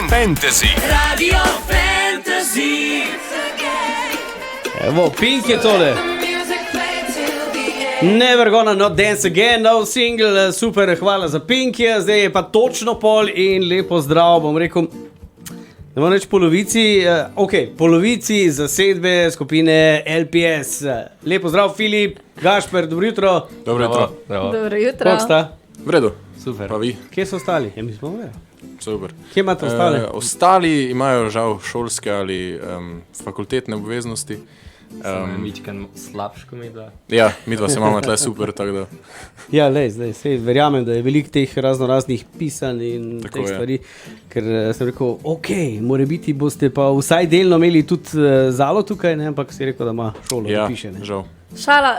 Fantasy. Radio Fantasy. Evo, Pink je tole. Never gonna not dance again, nov single, super, hvala za Pink, zdaj je pa točno pol in lepo zdrav, bom rekel, ne bom reči polovici, polovici zasedbe skupine LPS. Lepo zdrav, Filip, Gašper, dobro jutro. Dobro jutro. Dobro jutro. Kako sta? V redu. Super. Pa vi? Kje so ostali? Mi smo ve. Super. Kje imate ostale? Ostali imajo žal šolske ali fakultetne obveznosti. Mičkan slabško mi da. Ja, midva se imamo tle super, tako da. Ja, zdaj verjamem, da je veliko teh raznih pisanj in Tako teh je. stvari, ker sem rekel, morebiti boste pa vsaj delno imeli tudi Zalo tukaj, ne? Ampak si rekel, da ima šolo, Ja, da piše. Ne? žal. Šala.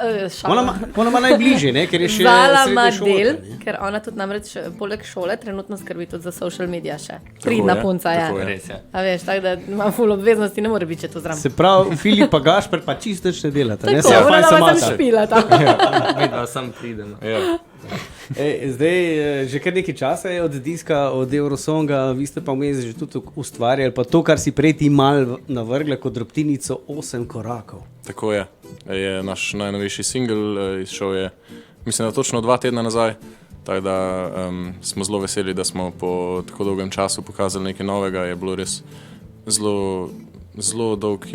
Ona ima najbližje, ne? Ker je še Zala ima srednja šola, del, ne? ker ona tudi namreč poleg šole trenutno skrbi tudi za social media še. Tako Pridna je, punca, ja. tako je. Res je. A veš, tako da ima ful obveznosti, ne more biti če to zraven. Se pravi, Filip pa Gašper pa čisto nič ne delata. Ne? Tako, Se ona fajn se dava imata. sem špilata. Vidva sam pridemo. Ja. Zdaj, že kar nekaj časa je od diska, od Eurosonga, vi ste pa vmes že tudi ustvarjali, pa to, kar si prej ti mal navrgla kot drobtinico 8 korakov. Tako je. Je naš najnovejši single, izšel je, mislim, da točno 2 tedna nazaj. Tako da smo zelo veseli, da smo po tako dolgem času pokazali nekaj novega. Je bilo res zelo dolg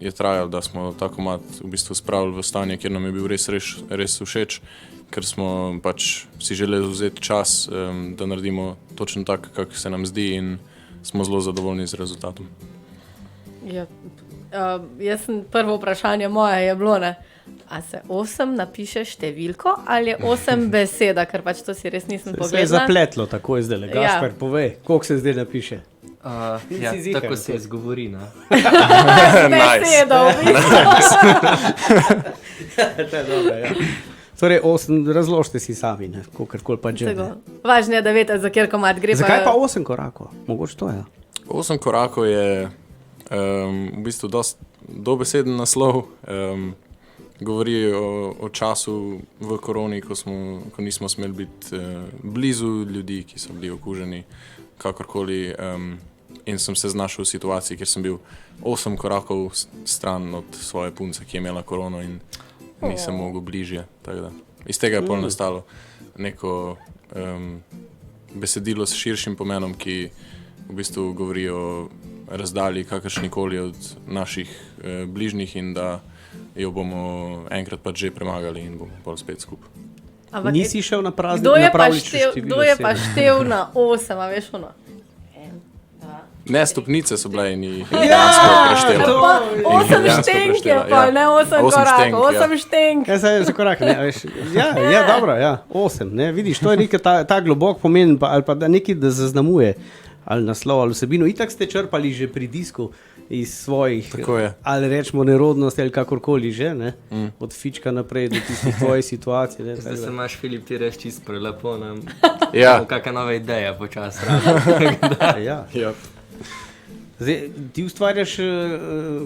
je trajal, da smo ta komad v bistvu spravili v stanje, kjer nam je bil res všeč, ker smo pač si želeli vzeti čas, da naredimo točno tako, kako se nam zdi, in smo zelo zadovoljni z rezultatom. Ja. Jaz sem prvo vprašanje moje je bilo, ne? A se 8 napiše številko ali je 8 beseda, ker pač to si res nisem Se je pogledala. zapletlo, tako je zdaj. Gašper, povej, koliko se zdaj napiše? Ja, si ziher, tako to. se izgovori, ne? Beseda, v bistvu. Ja. Torej, 8, razložite si sami, kakorkoli pa že. Tako. Važno je, da veste, za kjer komad gre. Zakaj pa 8 korakov? Mogoče to je. 8 korakov je v bistvu dobeseden naslov. Govori o času v koroni, ko nismo smeli biti blizu ljudi, ki so bili okuženi kakorkoli. In sem se znašel v situaciji, kjer sem bil 8 korakov stran od svoje punce, ki je imela korono, in nisem mogel bližje. Tako da. Iz tega je pol nastalo neko besedilo s širšim pomenom, ki v bistvu govori o razdalji kakršnikoli od naših bližnjih, in da jo bomo enkrat pač že premagali in bomo pol spet skupaj. Ampak Nisi šel na praznik, kdo je na pa pravljično štev, število kdo je pa 7? štev na 8, a veš ono? 1, 2. Ne, stopnice so bile in jih dejansko preštela. Pa In 8 dejansko štenk je preštela, pa, ja. ne 8 Osem štenk, korakov, ja. 8 štenk. Ja, zdaj za korak, ne, veš. Ja, dobro, ja, 8, ne, vidiš, to je nekaj ta globok pomen, ali pa da nekaj, da zaznamuje, ali naslov, ali vsebino. Itak ste črpali že pri disku iz svojih, Tako je. ali rečemo nerodnosti, ali kakorkoli že, ne, od fička naprej do tistih tvojih situacij, ne. Zdaj se imaš, Filip, ti res čist prelepo, ne? Ja. Kakšna nova ideja počasi. Ja. Ja. Zdaj, ti ustvarjaš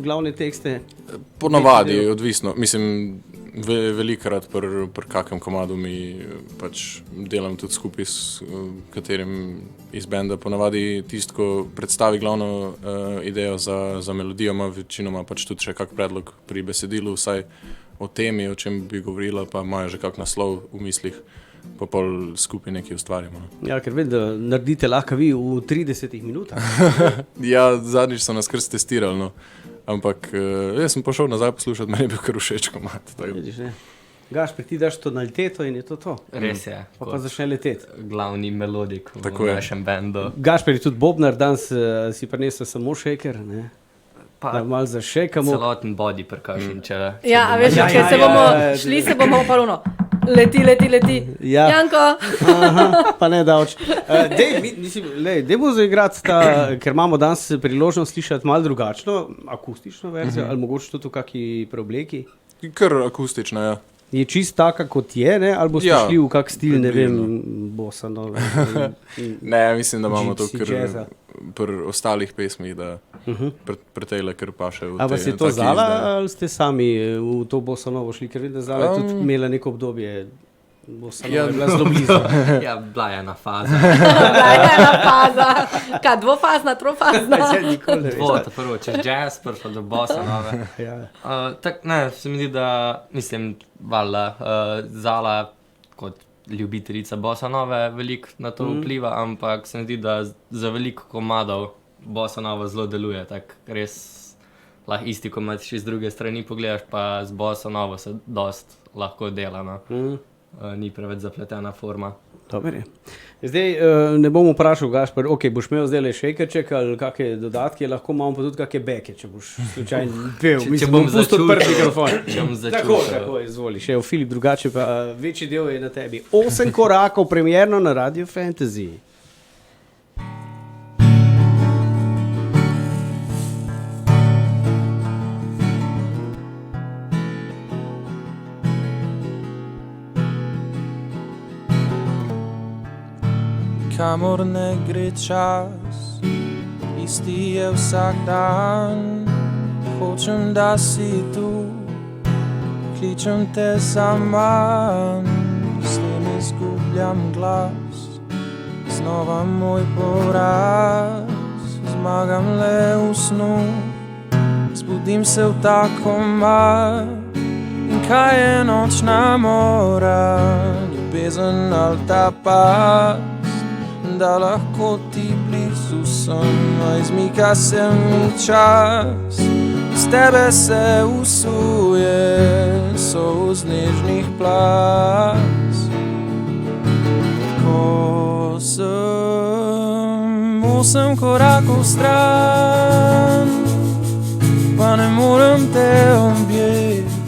glavne tekste? Ponavadi, odvisno. Mislim, velikokrat pri kakem komadu mi pač delam tudi skupaj s katerim iz benda. Ponavadi tisto, ko predstavi glavno idejo za melodijo, ima večinoma pač tudi še kak predlog pri besedilu, vsaj o temi, o čem bi govorila, pa imajo že kak naslov v mislih, pa pol skupaj nekaj ustvarjamo. No. Ja, ker vem, da naredite lahko vi v 30 minutah. Ja, zadnjič so nas kar testirali, no. Ampak jaz sem pošel nazaj poslušati, meni je bil kar všeč komad. Vidiš, ne? Gašper, ti daš tonaliteto in je to. Res je. Pa začne leteti. Glavni melodik v Tako je. našem bendu. Gašper je tudi bobnar, danes si prinesel samo shaker, ne? Pa Da malo zašekamo. celoten body percussion, če Ja, a veš, Ja, če ja, se ja, bomo ja, šli, se bomo pa ono. Leti. Ja. Janko, Aha, pa ne davč. Dajmo zaigrati ta, ker imamo danes priložnost slišati malo drugačno, akustično verzijo, ali mogoče tudi v kakšni preobleki. Kar akustična, ja. Je čist taka, kot je, ne? Ali boste Ja, šli v kak stil, ne vem, približno. bossa nova. Ne, mislim, da imamo to Gypsy kar jazza. pri ostalih pesmih, da pri tejle kar paše v A vas je to Zala ali ste sami v to bossa novo šli? Ker vem, da Zala je tudi imela neko obdobje Bossa Nova je bila zelo blizu. Ja, bila je ena faza. Ena faza, kaj dvofazna, trofazna. Saj nikoli ne veš. Prvo čez jazz, prišlo do bossa nove. Ja. Ne, se mi zdi, da, mislim, valjda, Zala kot ljubiteljica bossa nove veliko na to vpliva, ampak se mi zdi, da za veliko komadov bossa nova zelo deluje, tako res lahko isti komad iz druge strani pogledaš, pa z bossa novo se dost lahko dela, no. Ni preveč zapletena forma. Dober je. Zdaj ne bom vprašal, Gašper, ok, boš imel zdaj le šejkerček ali kakšne dodatke, lahko imamo pa tudi kakšne beke, če boš slučajno pel. Če bom pustil začutil, odprt mikrofon. če bom začutil. Tako, izvoli. Še v Filip, drugače pa večji del je na tebi. 8 korakov premierno na Radio Fantasy. Kamor ne gre čas, isti je vsak dan. Hočem, da si tu, kličem te za manj. S tem izgubljam glas, znova moj poraz. Zmagam le v snu, zbudim se v ta komad. In kaj je nočna mora, ljubezen ali ta past, da lahko ti blizu sem, a izmika se mi čas. Z tebe se usuje solz nežnih plas. Ko sem 8 korakov stran, pa ne morem te objeti.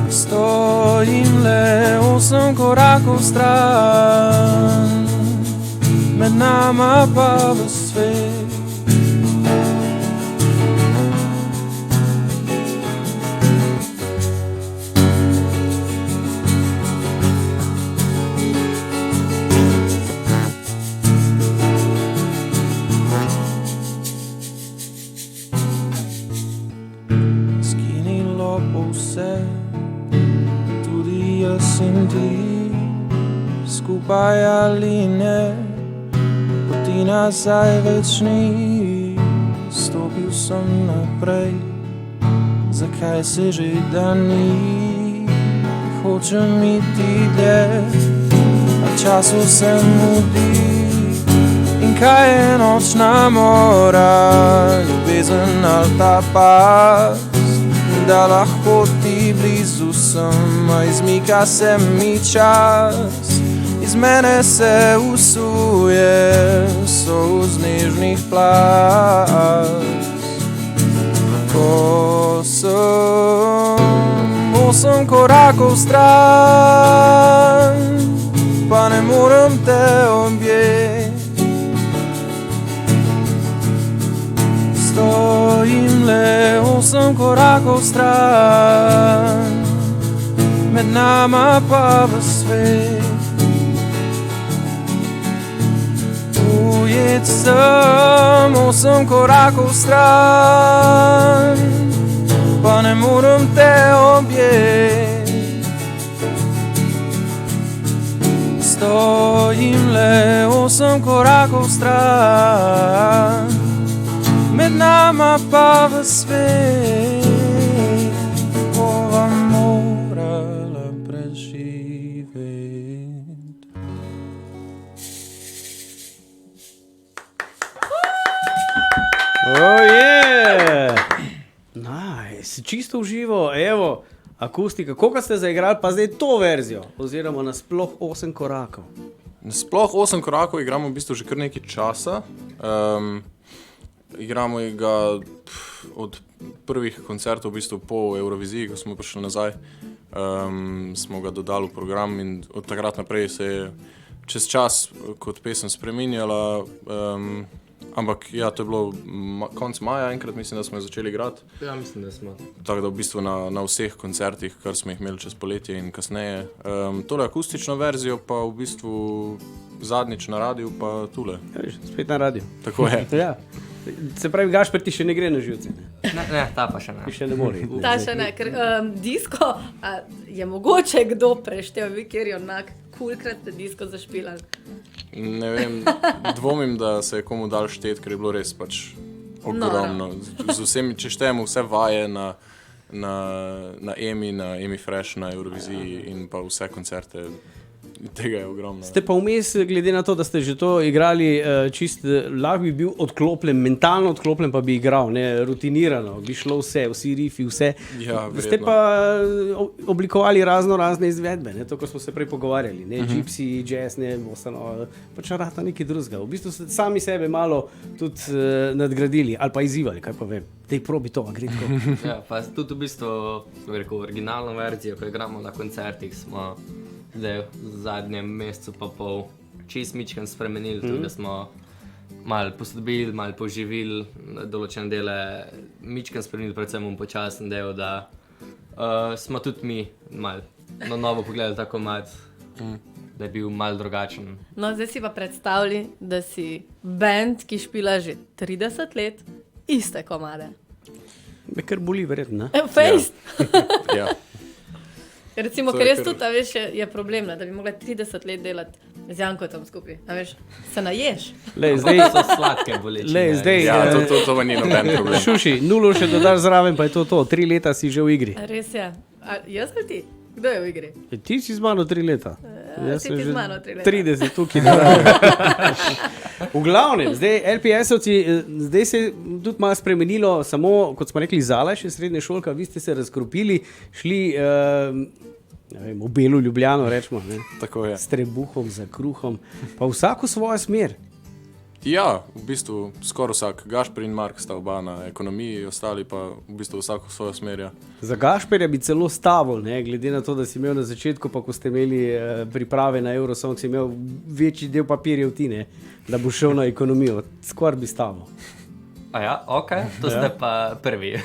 Stojim le 8 korakov stran, med nama pa v svet. Skinilo bo vse, jaz in ti, skupaj ali ne, poti nazaj več ni. Stopil sem naprej, zakaj se že da ni? Hočem iti dlje, a času se mudi. In kaj je nočna mora, ljubezen ali ta past, da lahko ti blizu sem, a izmika se mi čas. Iz mene se usuje solz nežnih plas. Ko sem 8 korakov stran, pa ne morem te objeti. Stojim le 8 korakov stran, med nama pa v svet. Ujet sem 8 korakov stran, pa ne morem te objeti. Stojim le 8 korakov stran, med nama pa v svet. Bova morala preživeti. Oh, yeah. Nice, čisto uživo, evo, akustika. Koliko ste zaigrali pa zdaj to verzijo, oziroma nasploh 8 korakov? Sploh 8 korakov igramo v bistvu že kar nekaj časa. Igramo ga od prvih koncertov, v bistvu po Euroviziji, ko smo prišli nazaj, smo ga dodali v program in od takrat naprej se je čez čas kot pesem spreminjala, ampak ja, to je bilo konec maja enkrat, mislim, da smo jo začeli igrati. Ja, mislim, da smo. Tako da v bistvu na vseh koncertih, kar smo jih imeli čez poletje in kasneje. Tole akustično verzijo pa v bistvu zadnjič na radiju, pa tule. Ja, spet na radiju. Tako je. Ja. Se pravi, Gašper ti še ne gre na živce. Ne, ta pa še ne. Ti še ne more. iti, ne. Ta še ne, ker disko, a je mogoče kdo preštel, vi, kjer je onak kulkrat te disko zašpilal. Ne vem, dvomim, da se je komu dal štet, ker je bilo res pač ogromno. Z vsemi, če štejemo vse vaje na Emi Fresh, na Euroviziji in pa vse koncerte, tega je ogromno. Ste pa vmes, glede na to, da ste že to igrali, lahko bi bil odklopljen, mentalno odklopljen, pa bi igral, ne, rutinirano, bi šlo vsi rifi, vse. Ja, Ste verjetno. pa oblikovali razne izvedbe, ne, to, ko smo se prej pogovarjali, ne, gypsy, jazz, ne, bossa, pač rata nekaj drugega. V bistvu ste sami sebe malo tudi nadgradili ali pa izzivali, kaj pa vem. Dej probi to, a gre tako. Ja, pa tudi v bistvu, bi rekel, originalno verzijo, ko igramo na koncertih, smo zdaj v zadnjem mesecu pa pol čist mičken spremenili, tudi da smo malo posodobili, malo poživili določene dele, mičken spremenili, predvsem počasen del, da smo tudi mi malo na novo pogledali ta komad, da je bil malo drugačen. No, zdaj si pa predstavljali, da si band, ki špila že 30 let, iste komade. Me kar boli, verjetno, ne? Fejst! Ja. Recimo, To ker je jaz kar- tudi, a veš, je problem, da bi mogla 30 let delati z Jankotom skupaj. A veš, se naješ. Lej, Zdaj zdaj, so sladke bolečine. lej, zdaj, Ja, to pa ni noben problem. Šuši, nulo še dodaš zraven, pa je to. 3 leta si že v igri. Res je. A jaz ali ti? Kdo je v igri? Ti si z mano 3 leta. Jaz si sem ti že z mano 3 leta. 30 tukaj. V glavnem, zdaj LPS-ovci, zdaj se je tudi malo spremenilo, samo, kot smo rekli, Zala še srednja šolka, vi ste se razkropili, šli ne vem, v Belo Ljubljano, rečemo, ne, Tako je. s trebuhom, za kruhom, pa vsako svojo smer. Ja, v bistvu skoraj vsak. Gašper in Mark sta oba na ekonomiji, ostali pa v bistvu vsako svojo smer. Ja. Za Gašperja bi celo stavil, ne, glede na to, da si imel na začetku, pa ko ste imeli priprave na Eurosong, si imel večji del papirjev ti, ne, da bo šel na ekonomijo. Skoraj bi stavil. A ja, ok, to ste pa prvi.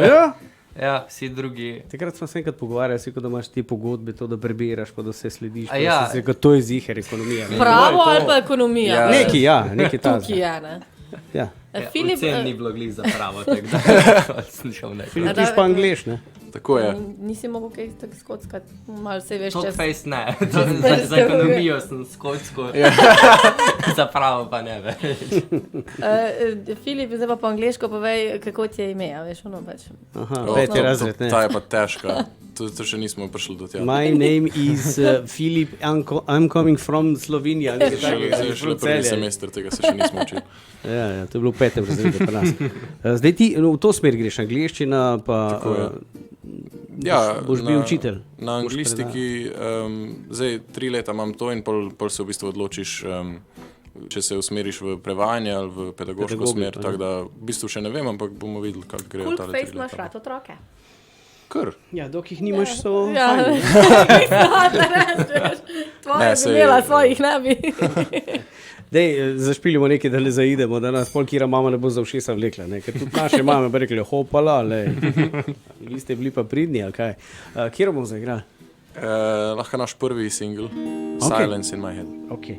Ja? Ja, vsi drugi. Takrat smo se enkrat pogovarjali, si, da imaš te pogodbe, to, da prebiraš, pa da vse slediš. A ja. Se, to je ziher ekonomija. Ne? Pravo ali pa ekonomija? Ja. Neki, ja, neki ta. Tukaj je, ne? Ja. Ja, Filip, ocen ni bilo glih za pravo, tako da sem šel nekaj. Filip, ti pa angleš, ne? Tako je. nisi mogel kaj tako skockati, malo se veš Talk čez... face ne, za ekonomijo sem skocko, za pravo pa ne več. Filip, zdaj pa po angliško povej, kako ti je ime, a veš, ono pač. Aha, O, peti to- razred, ne? Ta je pa težka. To še nismo prišli do tega. My name is Filip, I'm coming from Slovenija. nekaj takega, Zdaj je šele from prvi Celja. semester, tega se še nismo učili. Ja, to je bilo v 5. razredu pri nas. Zdaj ti v to smer greš, angleščina, pa Tako je. Ja, boš bil učitelj. Na anglistiki, zdaj 3 leta imam to in pol se v bistvu odločiš, če se usmeriš v prevajanje ali v pedagoško Pedagogiko, smer. ja. Tako da v bistvu še ne vem, ampak bomo videli, kako grejo Cool ta face 3 imaš leta. rad otroke. Kar. Ja, dok jih nimaš, so Ja, fajn, ne? tvoje Ne, bi saj- imela, svojih ne bi. Dej, zašpilimo nekaj, da ne zaidemo, da nas polkira mama ne bo za ušesa vlekla, ne? Ker tudi naše mame bi rekli, hopala, lej. Vi ste bili pa pridni, ali kaj? Kjer bomo zaigrali? Lahko naš prvi single, Ok. Silence in my head. Okay.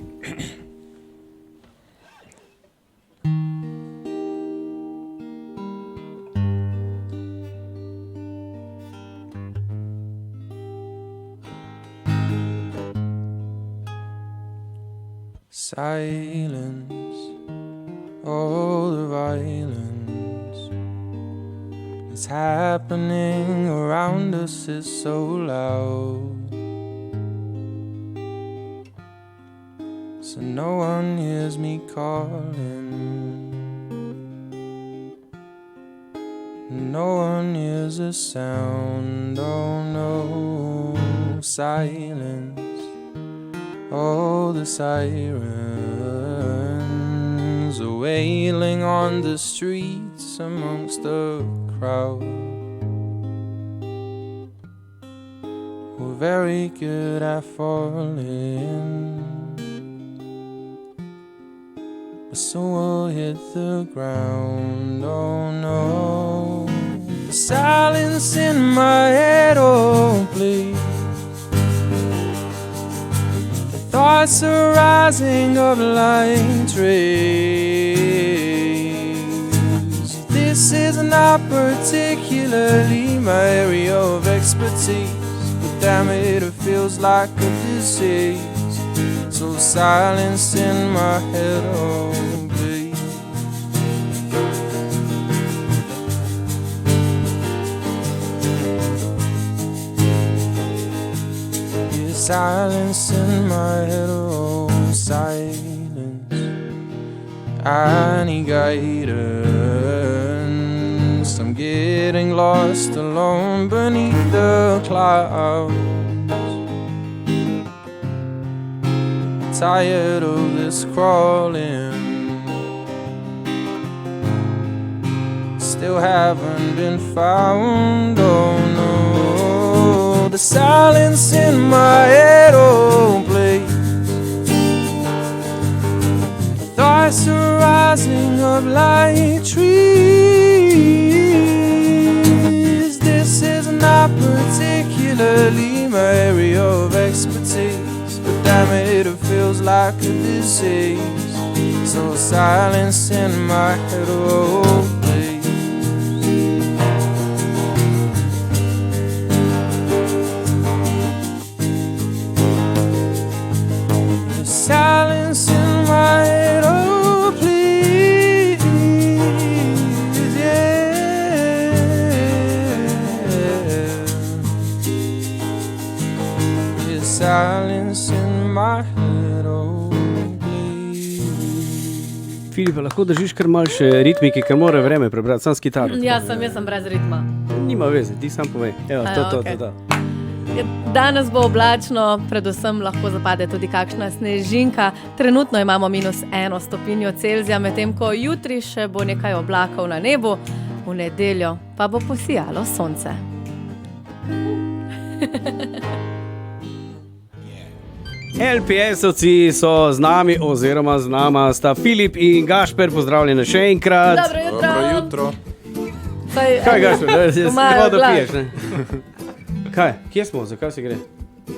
Silence, all the violence that's happening around us is so loud. So no one hears me calling, no one hears a sound. Oh no, silence. All the sirens are wailing on the streets amongst the crowd. We're very good at falling, but soon we'll hit the ground. Oh no, the silence in my head, oh please. Thoughts are rising up like trees. This is not particularly my area of expertise, but damn it, it feels like a disease. So silence in my head, oh please. Yeah, silence in my head, oh silence. I need guidance. I'm getting lost alone beneath the clouds. Tired of this crawling. Still haven't been found. Oh no, the silence in my head, oh please. Thoughts are rising up like trees. This is not particularly my area of expertise, but damn it, it feels like a disease. So silence in my head, oh please. The silence in my head, oh please, yeah. The silence in my head, oh please. Filip, lahko držiš kar malo še ritmiki, ker mora vreme prebrati, sam s kitaro. Jaz sem brez ritma. Nima veze, ti sam povej. Evo, to. Danes bo oblačno, predvsem lahko zapade tudi kakšna snežinka. Trenutno imamo -1 stopinjo Celzija, medtem ko jutri še bo nekaj oblakov na nebu, v nedeljo pa bo posijalo sonce. LPS-ovci so z nami, oziroma z nama sta Filip in Gašper, pozdravljeni še enkrat. Dobro jutro! Dobro jutro. Kaj Gašper, da si Imajo vodo glas. piješ, ne? Kaj, kje smo, zakaj se gre?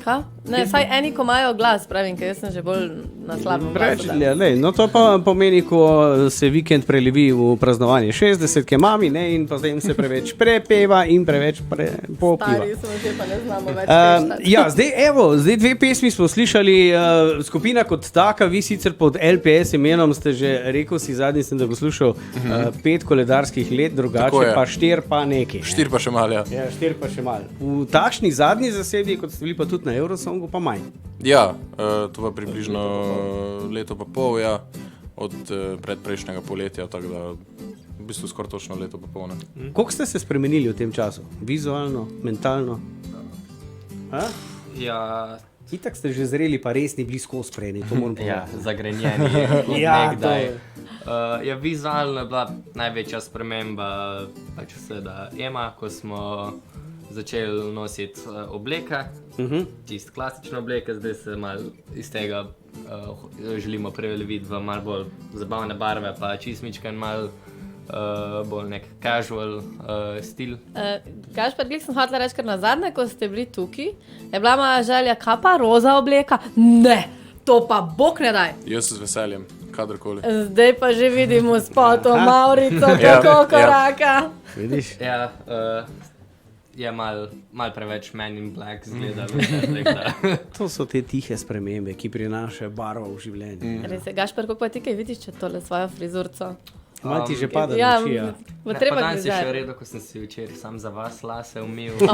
Kaj? Ne, saj eni, ko imajo glas, pravim, ker jaz sem že bolj na slabem glasu. No to pa pomeni, ko se vikend prelevi v praznovanje 60-ke mami, ne, in pa zdaj se preveč prepeva in preveč popiva. Stari smo že, pa ne znamo več Ja, zdaj dve pesmi smo slišali, skupina kot taka, vi sicer pod LPS imenom ste že, rekel si zadnji sem, da poslušal 5 koledarskih let, Tako drugače je. pa 4 pa nekaj. 4 pa še malo, ja. Ja, 4 pa še malo. V takšni zadnji zasedbi, kot ste bili pa tudi na Eurosongu, pa manj. Ja, to pa približno leto pa pol, ja, od predprejšnjega poletja, tako da v bistvu skoraj točno leto pa pol. Koliko ste se spremenili v tem času? Vizualno, mentalno? Ja, Itak ste že zreli, pa res ni bili skozi sprejeni, to moram ja, povedati. zagrenjeni kot Ja, nekdaj. to Ja, vizualno je bila največja sprememba pač seveda Ema, ko smo začeli nositi obleke, čist klasične obleke, zdaj se malo iz tega želimo preleviti v malo bolj zabavne barve, pa čistmičken malo bolj nek casual stil. Gašper, glih sem hotela reči, ker na zadnje, ko ste bili tukaj, je bila moja želja, kaj pa roza obleka? Ne, to pa bog ne daj. Jaz z veseljem, kadarkoli. Zdaj pa že vidimo spoto Maurico, Ja, kako ja. koraka. Vidiš? Ja, je mal preveč Men in Black zgleda. To so te tihe spremembe, ki prinašajo barvo v življenje. Res je, Gašper, kako pa ti kaj vidiš, če tole svojo frizurco? Malo ti že pada Ja, luči, ja. bo treba danes je še v gledati. redu, ko sem si včeraj sam za vas lase umil. O,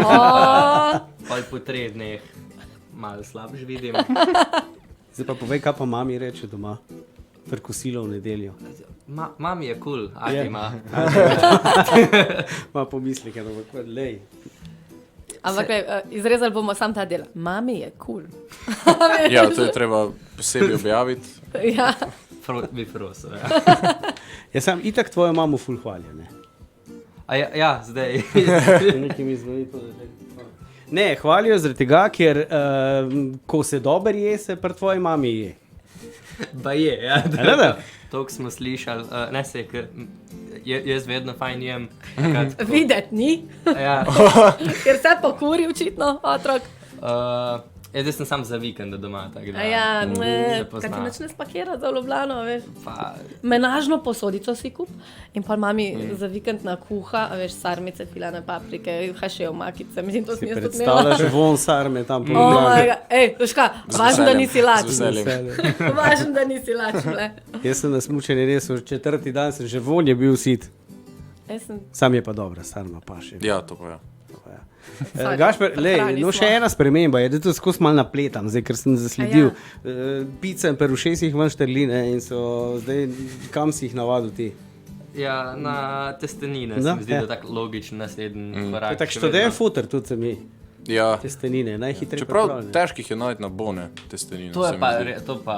Pol po 3 dneh malo slabš vidim. Zdaj pa povej, kaj pa mami reče doma, prekosilo v nedeljo. Mami je kul, ati ima. Ma pomisleke, da bo kot lej. ampak izrezali bomo sam ta del. Mami je kul. Ja, to je treba posebej objaviti. Ja. Bi prosil, ja. Jaz sam itak tvojo mamo ful hvalijo, ne? Ja, zdaj. Nekaj mi zvoni to, da ne, hvalijo zaradi tega, ker ko se dober je, se pri tvoji mami je. Ba je, ja. Da. Toliko smo slišali, ne se, ker jaz vedno fajn jem. Videti ni, Ja, ker se pokuri očitno, otrok. Zdaj sem sam za vikend doma, tako da Ja, se kaj pozna. ti načne spakirati za Ljubljano, veš? Pa, Menažno posodico si kup in pa mami za vikend na kuha, a veš, sarmice, filane paprike, hašejo makice, mislim, to sem jaz tudi imela. Predstavljaš von sarme tam po Oh Ljubljani. my god, ej, veš kaj, važno, da nisi Z lačen. veseljem. Važno, da nisi lačen, le. Jaz sem na smučanju res, četrti dan sem že von je bil sit. Jaz sem, Sam je pa dobra, sarma pa še. Ja, to pa ja. Sorry, Gašper, lej, hrani no smo. še ena sprememba je, da to skozi malo napletam, zdaj, ker sem zasledil. Pice in perušesih ven štrline in so zdaj, kam si jih navadil ti? ja, na testenine Da, se mi zdi, ja. da je tak logičen naslednji To korak. je tak še študent vedno. futer, tudi se mi. Ja, Testenine, najhitreje čeprav pripravljene. težkih je najti na bone testenine. To se je mi pa, zdi. to pa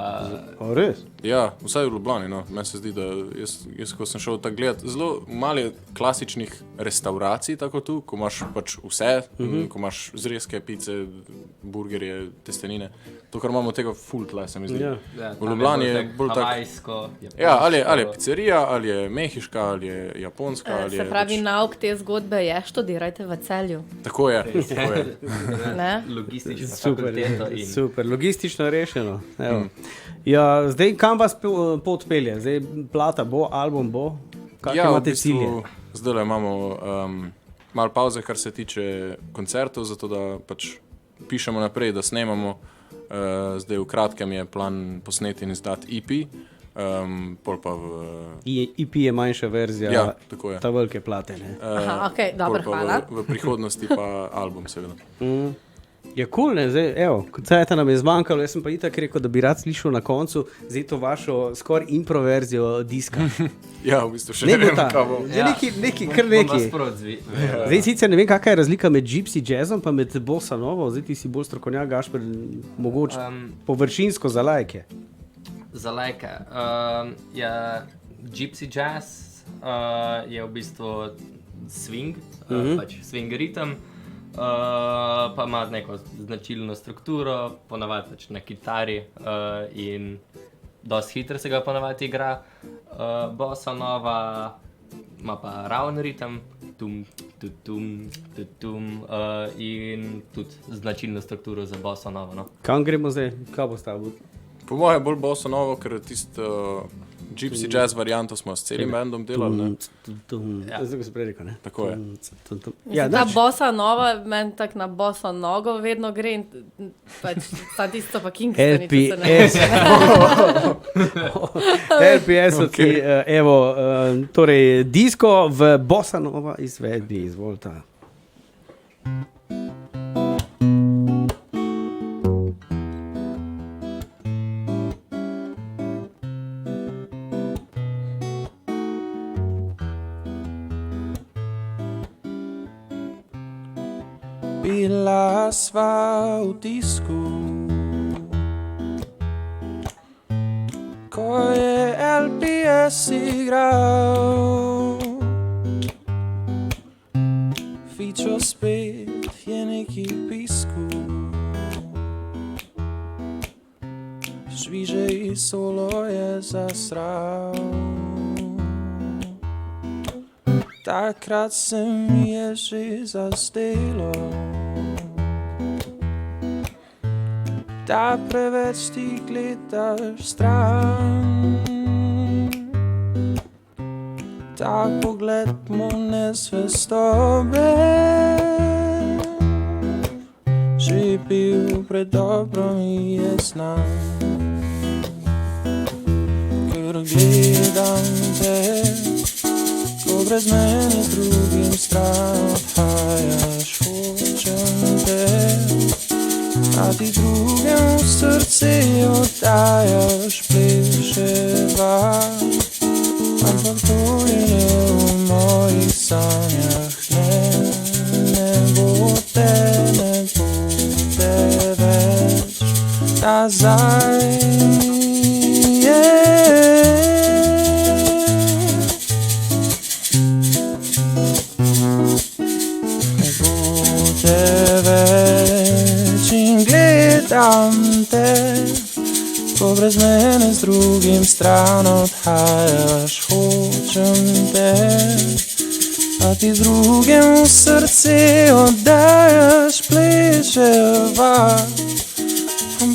O, res? Ja, vsaj v Ljubljani, no. Meni se zdi, da jaz ko sem šel tako gledati, zelo malo je klasičnih restauracij, tako tu, ko imaš pač vse, ko imaš zrezke, pice, burgerje, testenine. To, kar imamo tega full tle, se mi zdi. Ja. ja, V Ljubljani je bolj tak. havajsko, Ja, ali je pizzerija, ali je mehiška, ali je japonska, ali se je pravi, pač... nauk te zgodbe je, študirajte v Celju, Tako je, tako je. ne? logistična Super, fakulteta in super, logistično rešeno. Ja, zdaj, kam vas pot pelje? Zdaj, plata bo, album bo? Kakšne imate cilje? Zdaj imamo malo pauze, kar se tiče koncertov, zato da pač pišemo naprej, da snemamo. Zdaj v kratkem je plan posneti in izdati EP, pol pa v... EP je manjša verzija, Ja, tako je. ta velike plate. Ne? Aha, ok, dobro, pol pa hvala. v prihodnosti pa album, seveda. Je kul, ne, zdaj, evo, koncerta nam je zmanjkalo, jaz sem pa itak rekel, da bi rad slišal na koncu zdaj to vašo skoraj improverzijo diska. Ja, v bistvu še Ne ne bo vem, ta, kaj bo. že neki, kar Bom neki. vas proti Zdaj sicer ne vem, kakšna je razlika med gypsy jazzom pa med bossa novo, zdaj ti si bolj strokovnjak, Gašper, mogoče površinsko za lajke. Za lajke. Je gypsy jazz, je v bistvu swing, pač swing ritem, pa ima neko značilno strukturo, ponavadi pač na kitari in dosti hitro se ga ponavadi igra. Bossa nova ima pa raven ritem, tum, tu, tum, in tudi značilno strukturo za bossa novo. No. Kam gremo zdaj? Kaj bo stavil? Po mojem bolj bossa novo, ker tisto gypsy jazz varianto smo s celim bandom delali. Ne? Zdaj, ko si prej rekel, ne? Tako je. Ja, Ta nič. bossa nova, meni tako na bossa nogo vedno gre in pač ta tisto pa Kingstoni, če se ne LPS. LPS, okay. Evo, torej disko v bossa nova izvedbi, izvolite. Bila sva v disku, ko je LPS igral. Fičo spet je neki pisku, žvižej solo je zasral. Takrat se mi je že zazdelo, da preveč ti gledaš stran. Ta pogled mu nezvestobe, že bil predobro mi je znan. Ker gledam te, ko brez mene drugim stran odhajaš, hočem te, a ti drugem srce oddajaš, pleševa. Ampak to je le v mojih sanjah, ne bo te več nazaj. Ne bo te več in gledam te, ko brez mene z drugim stran odhajaš, hočem te, a ti drugem v srce oddajaš, pleševa.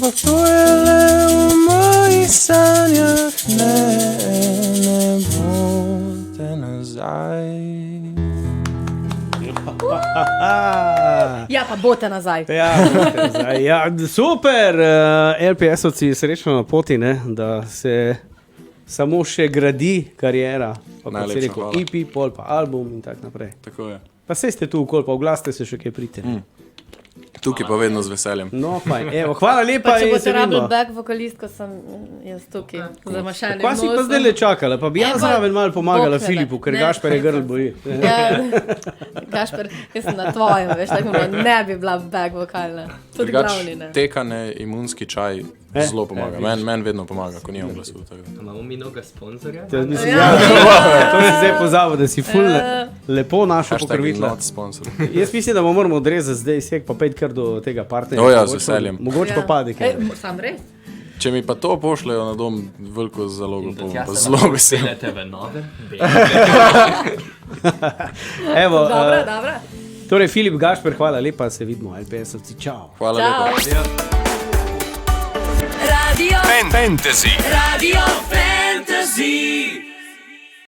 ampak to je le v mojih sanjah, ne bote nazaj. Ja, pa bote nazaj. Ja, super, LPS-ovci srečno na poti, ne, da se samo še gradi kariera, pa kot si Najlepša rekel, hvala. EP, pol pa album in tako naprej. Tako je. Pa sej ste tu okoli, pa oglaste se še kaj prite. Tukaj pa vedno z veseljem. No, fajn, evo, hvala lepa Pa če in boste se rabili vidimo. back vokalistko, sem jaz tukaj, zamašenim Kva si pa zdaj le čakala, pa bi jaz pa zraven malo pomagala boknele. Filipu, ker Ne. Gašper je grl boji. Ja, Gašper, jaz sem na tvojem, veš, tako bilo, ne bi bila back vokalna. Tudi glavni, ne. Tekane, imunski čaj zelo pomaga. Meni vedno pomaga, ko nimam glasu. Tako da. Imamo mi noga sponzorja? To mislim, to si zdaj pozabil, da si ful lepo našo Hashtag pokrovitla. not sponsor. Jaz mislim, da bomo moramo odrezati zdaj sek, pa pejt kar do tega partnerja. O ja, z Mogoče- veseljem. Mogoče pa pade kaj. Sam res? Če mi pa to pošljejo na dom, veliko zalogo, Da bom tja pa se zelo lahko vesel. pelete v nove. Evo, Dobro. torej Filip, Gašper, hvala lepa, se vidimo, LPS-ovci, čau. Hvala Čau. lepa. Radio Fantasy. Radio Fantasy.